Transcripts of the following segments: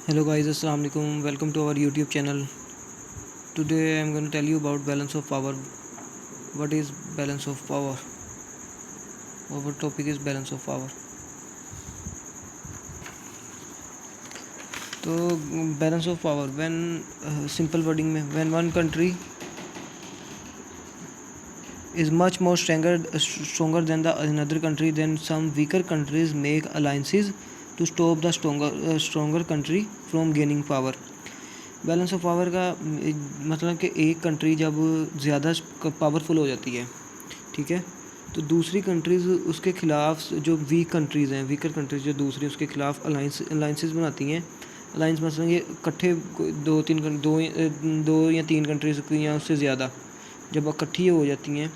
Hello guys, assalamu alaikum. Welcome to our YouTube channel. Today I am going to tell you about balance of power. What is balance of power? Our topic is balance of power. तो balance of power when simple wording में when one country is much more stronger than the another country, then some weaker countries make alliances to stop the stronger country from gaining power. Balance of power का मतलब कि एक country जब ज़्यादा powerful हो जाती है, ठीक है, तो दूसरी कंट्रीज़ उसके ख़िलाफ़ जो वीक कंट्रीज़ हैं, वीकर कंट्रीज़ जो दूसरी उसके ख़िलाफ़ अलाइंसेस बनाती हैं। अलाइंस मतलब ये इकट्ठे दो या तीन कंट्रीज़ या उससे ज़्यादा जब इकट्ठी हो जाती हैं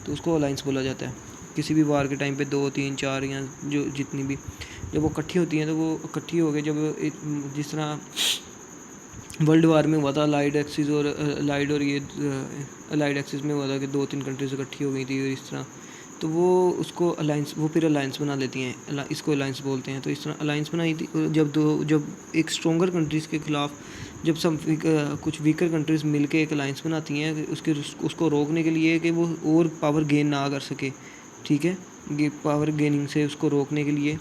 तो उसको अलाइंस बोला जाता है। किसी भी वार के टाइम पे 2, 3, 4 या जो जितनी भी जब वो इकट्ठी होती हैं तो वो इकट्ठी हो गए। जब जिस तरह वर्ल्ड वार में हुआ था अलाइड एक्सिस और ये अलाइड एक्सिस में हुआ था कि 2-3 कंट्रीज इकट्ठी हो गई थी और इस तरह, तो वो उसको अलाइंस वो फिर अलाइंस बना लेती हैं, इसको अलाइंस बोलते हैं। तो इस तरह अलाइंस बनाई थी जब एक स्ट्रॉन्गर कंट्रीज़ के ख़िलाफ़ जब कुछ वीकर कंट्रीज़ मिल के एक अलाइंस बनाती हैं उसको रोकने के लिए कि वो और पावर गेन ना कर सके, ठीक है, पावर गेनिंग से उसको रोकने के लिए,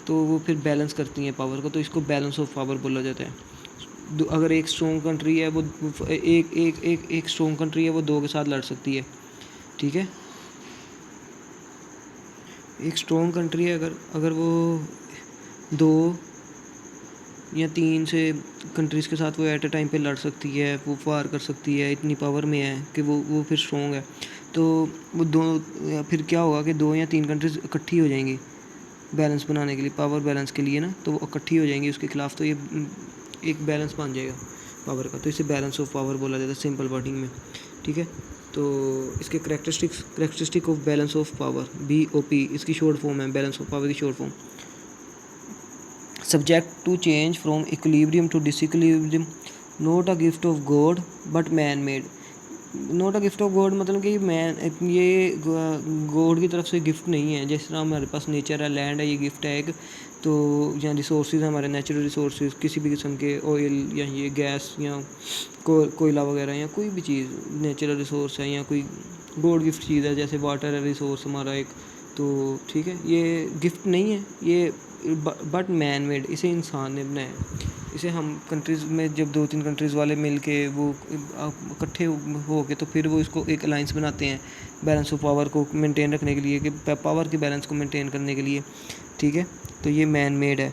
तो वो फिर बैलेंस करती हैं पावर को, तो इसको बैलेंस ऑफ पावर बोला जाता है। अगर एक स्ट्रॉन्ग कंट्री है वो एक स्ट्रॉन्ग कंट्री है वो दो के साथ लड़ सकती है, ठीक है। एक स्ट्रॉन्ग कंट्री है अगर वो 2 या 3 से कंट्रीज़ के साथ वो एट अ टाइम पे लड़ सकती है, वो वार कर सकती है, इतनी पावर में है कि वो फिर स्ट्रॉन्ग है। तो वो फिर क्या होगा कि 2 या 3 कंट्रीज़ इकट्ठी हो जाएंगी बैलेंस बनाने के लिए, पावर बैलेंस के लिए ना, तो वो इकट्ठी हो जाएंगी उसके ख़िलाफ़, तो ये एक बैलेंस बन जाएगा पावर का। तो इसे बैलेंस ऑफ पावर बोला जाता है सिंपल वर्डिंग में, ठीक है। तो इसके characteristic of balance of power BOP इसकी शॉर्ट फॉर्म है, बैलेंस ऑफ पावर की short form. Subject to change from equilibrium to disequilibrium, not a gift of God but man made. Not a gift of God मतलब कि ये God की तरफ से gift नहीं है। जिस तरह हमारे पास नेचर है, लैंड है, ये गिफ्ट है एक, तो या रिसोर्सेज हमारे नेचुरल रिसोर्सेज किसी भी किस्म के, ऑयल या ये गैस या कोयला वगैरह या कोई भी चीज़ नेचुरल रिसोर्स है या कोई गॉड गिफ्ट चीज़ है, जैसे वाटर है रिसोर्स हमारा एक, तो ठीक है, ये गिफ्ट नहीं है ये, बट मैन मेड, इसे इंसान ने बनाया। इसे हम कंट्रीज़ में जब 2-3 कंट्रीज़ वाले मिल के वो इकट्ठे हो के तो फिर वो इसको एक अलाइंस बनाते हैं बैलेंस ऑफ पावर को मेंटेन रखने के लिए, कि पावर के बैलेंस को मेंटेन करने के लिए, ठीक है। तो ये मैन मेड है।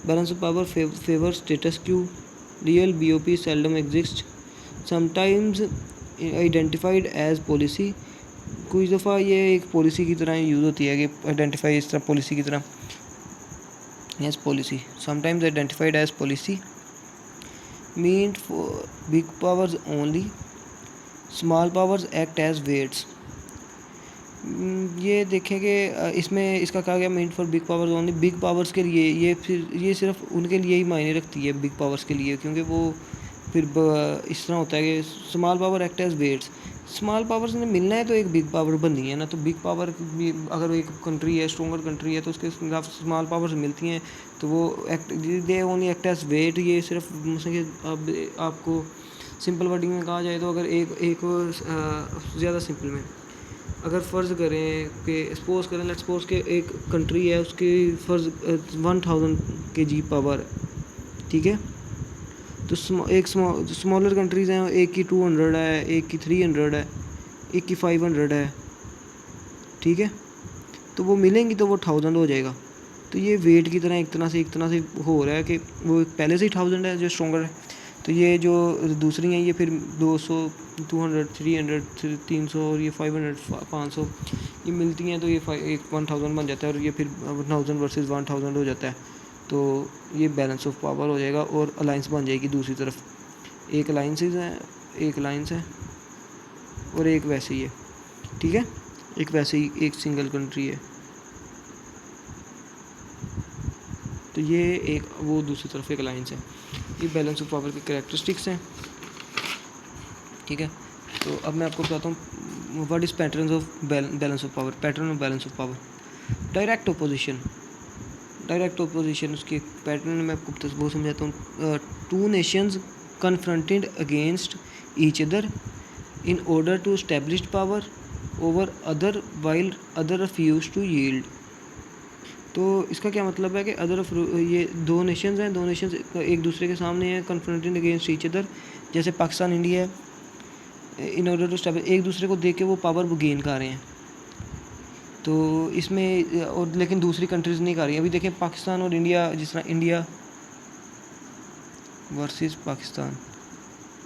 Balance of power favour status quo, real BOP seldom exist, sometimes identified as policy. कुछ दफ़ा ये एक पॉलिसी की तरह यूज़ होती है कि आइडेंटिफाई इस तरह पॉलिसी की तरह as policy, sometimes identified as policy, meant for big powers only, small powers act as weights। ये देखें कि इसमें इसका कहा गया meet for big powers only, big powers के लिए ये सिर्फ उनके लिए ही मायने रखती है, बिग पावर्स के लिए, क्योंकि वो फिर इस तरह होता है कि small power act as weights. Small powers ने मिलना है तो एक बिग पावर बननी है ना, तो बिग पावर भी अगर एक कंट्री है, स्ट्रॉन्गर कंट्री है, तो उसके खिलाफ स्मॉल पावर्स मिलती हैं तो वो they only act as weight. ये सिर्फ कि अब आपको सिंपल वर्डिंग में कहा जाए तो अगर एक ज़्यादा सिंपल में अगर फ़र्ज़ करें कि सपोज़ करें, लेट्स सपोज़ के एक कंट्री है, उसकी फ़र्ज़ 1000 kg पावर, ठीक है। तो स्मॉलर कंट्रीज़ हैं, एक की 200 है, एक की 300 है, एक की 500 है, ठीक है। तो वो मिलेंगी तो वो 1000 हो जाएगा। तो ये वेट की तरह एक तरह से हो रहा है कि वो पहले से ही 1000 है जो स्ट्रॉन्गर है, तो ये जो दूसरी हैं ये फिर 200, 200, 300, 300 और ये 500, 500 ये मिलती हैं, तो ये 1000 बन जाता है और ये फिर 1000 वर्सेस 1000 हो जाता है। तो ये बैलेंस ऑफ पावर हो जाएगा और अलाइंस बन जाएगी दूसरी तरफ। एक अलाइंस है और एक वैसे ही है, ठीक है, एक वैसे ही एक सिंगल कंट्री है। तो ये एक वो दूसरी तरफ एक अलाइंस है। ये बैलेंस ऑफ पावर के कैरेक्टरिस्टिक्स हैं, ठीक है। तो अब मैं आपको बताता हूँ what is patterns of balance of power. Pattern of balance of power, direct opposition, direct opposition उसके पैटर्न मैं आपको वो समझाता हूँ। Two nations confronted against each other in order to establish power over other while other refuse to yield. तो इसका क्या मतलब है कि ये दो नेशंस हैं, दो नेशंस एक दूसरे के सामने हैं, कन्फ्रंटेड अगेंस्ट ईच अदर, जैसे पाकिस्तान इंडिया है, इन ऑर्डर टू एस्टेब्लिश, एक दूसरे को देख के वो पावर गेन कर रहे हैं। तो इसमें और लेकिन दूसरी कंट्रीज़ नहीं कर रही। अभी देखें पाकिस्तान और इंडिया, जिस तरह इंडिया वर्सेस पाकिस्तान,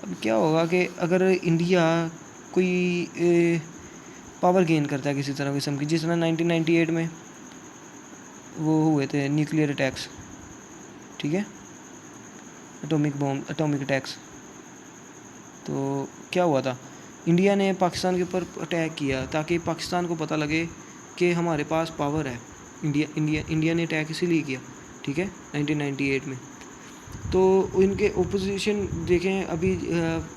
अब क्या होगा कि अगर इंडिया कोई पावर गेन करता है किसी तरह किस्म की, जिस तरह 1998 में वो हुए थे न्यूक्लियर अटैक्स, ठीक है, एटॉमिक अटैक्स, तो क्या हुआ था, इंडिया ने पाकिस्तान के ऊपर अटैक किया ताकि पाकिस्तान को पता लगे कि हमारे पास पावर है। इंडिया ने अटैक इसीलिए किया, ठीक है, 1998 में। तो इनके ओपोजिशन देखें अभी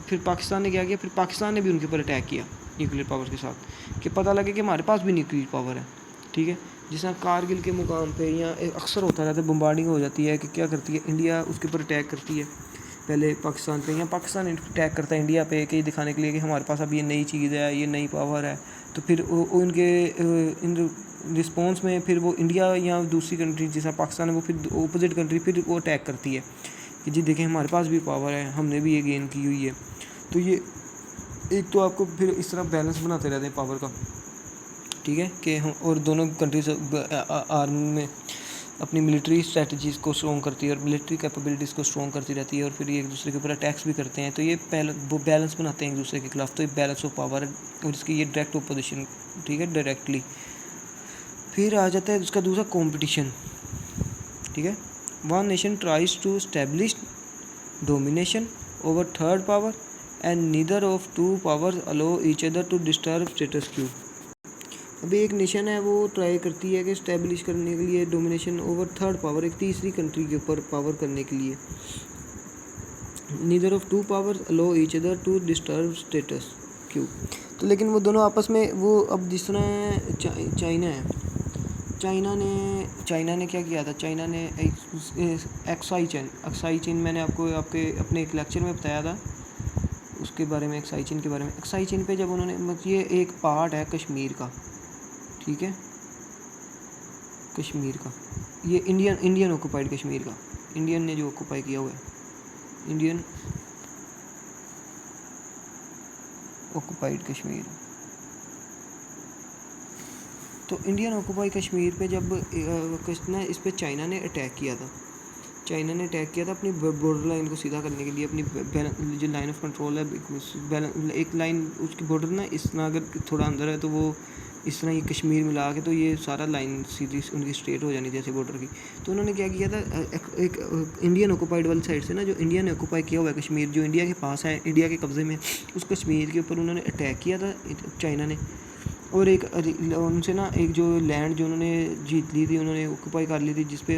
फिर पाकिस्तान ने क्या किया, फिर पाकिस्तान ने भी उनके ऊपर अटैक किया न्यूक्लियर पावर के साथ, कि पता लगे कि हमारे पास भी न्यूक्लियर पावर है, ठीक है। जिस तरह कारगिल के मुकाम पे या अक्सर होता रहता है, बम्बार्डिंग हो जाती है, कि क्या करती है इंडिया, उसके ऊपर अटैक करती है पहले पाकिस्तान पे, या पाकिस्तान अटैक करता है इंडिया पे, कि दिखाने के लिए कि हमारे पास अब ये नई चीज़ है, ये नई पावर है। तो फिर उनके इन रिस्पॉन्स में फिर वो इंडिया या दूसरी कंट्री जैसा पाकिस्तान है, वो फिर अपोजिट कंट्री फिर वो अटैक करती है कि जी देखें हमारे पास भी पावर है, हमने भी ये गेन की हुई है। तो ये एक तो आपको फिर इस तरह बैलेंस बनाते रहते हैं पावर का, ठीक है, कि हम और दोनों कंट्रीज आर्मी में अपनी मिलिट्री स्ट्रेटजीज़ को स्ट्रॉन्ग करती है और मिलिट्री कैपेबिलिटीज़ को स्ट्रॉन्ग करती रहती है, और फिर ये एक दूसरे के ऊपर अटैक्स भी करते हैं। तो ये वो बैलेंस बनाते हैं एक दूसरे के खिलाफ। तो ये बैलेंस ऑफ पावर है और इसकी ये डायरेक्ट ओपोजिशन, ठीक है, डायरेक्टली। फिर आ जाता है उसका दूसरा कंपटीशन, ठीक है। One nation tries to establish domination over third power and neither of two powers allow each other to disturb status quo. अभी एक नेशन है वो ट्राई करती है कि इस्टेब्लिश करने के लिए डोमिनेशन ओवर थर्ड पावर, एक तीसरी कंट्री के ऊपर पावर करने के लिए। Neither of two powers allow each other to disturb status quo. तो लेकिन वो दोनों आपस में वो, अब जिस तरह चाइना है, चाइना ने क्या किया था, चाइना ने एक्साई चेन मैंने आपको अपने एक लेक्चर में बताया था उसके बारे में, एक्साई चेन के बारे में। एक्साई चेन पे जब उन्होंने, मतलब ये एक पार्ट है कश्मीर का, ठीक है, कश्मीर का, ये इंडियन ऑक्यूपाइड कश्मीर का, इंडियन ने जो ऑक्यूपाई किया हुआ है, इंडियन ऑक्यूपाइड कश्मीर। तो इंडियन ऑक्यूपाई कश्मीर पे जब इस पे चाइना ने अटैक किया था, अपनी बॉर्डर लाइन को सीधा करने के लिए, अपनी जो लाइन ऑफ कंट्रोल है, एक लाइन उसकी बॉर्डर ना इस तरह अगर थोड़ा अंदर है तो वो इस तरह ये कश्मीर मिला के, तो ये सारा लाइन सीधी उनकी स्ट्रेट हो जानी जैसे बॉर्डर की। तो उन्होंने क्या किया था, एक इंडियन ऑक्यूपाइड वाली साइड से ना, जो इंडिया ने ऑक्यूपाई किया हुआ है कश्मीर, जो इंडिया के पास है, इंडिया के कब्ज़े में, उस कश्मीर के ऊपर उन्होंने अटैक किया था चाइना ने। और एक उनसे ना एक जो लैंड जो उन्होंने जीत ली थी, उन्होंने ऑक्यूपाई कर ली थी, जिस पे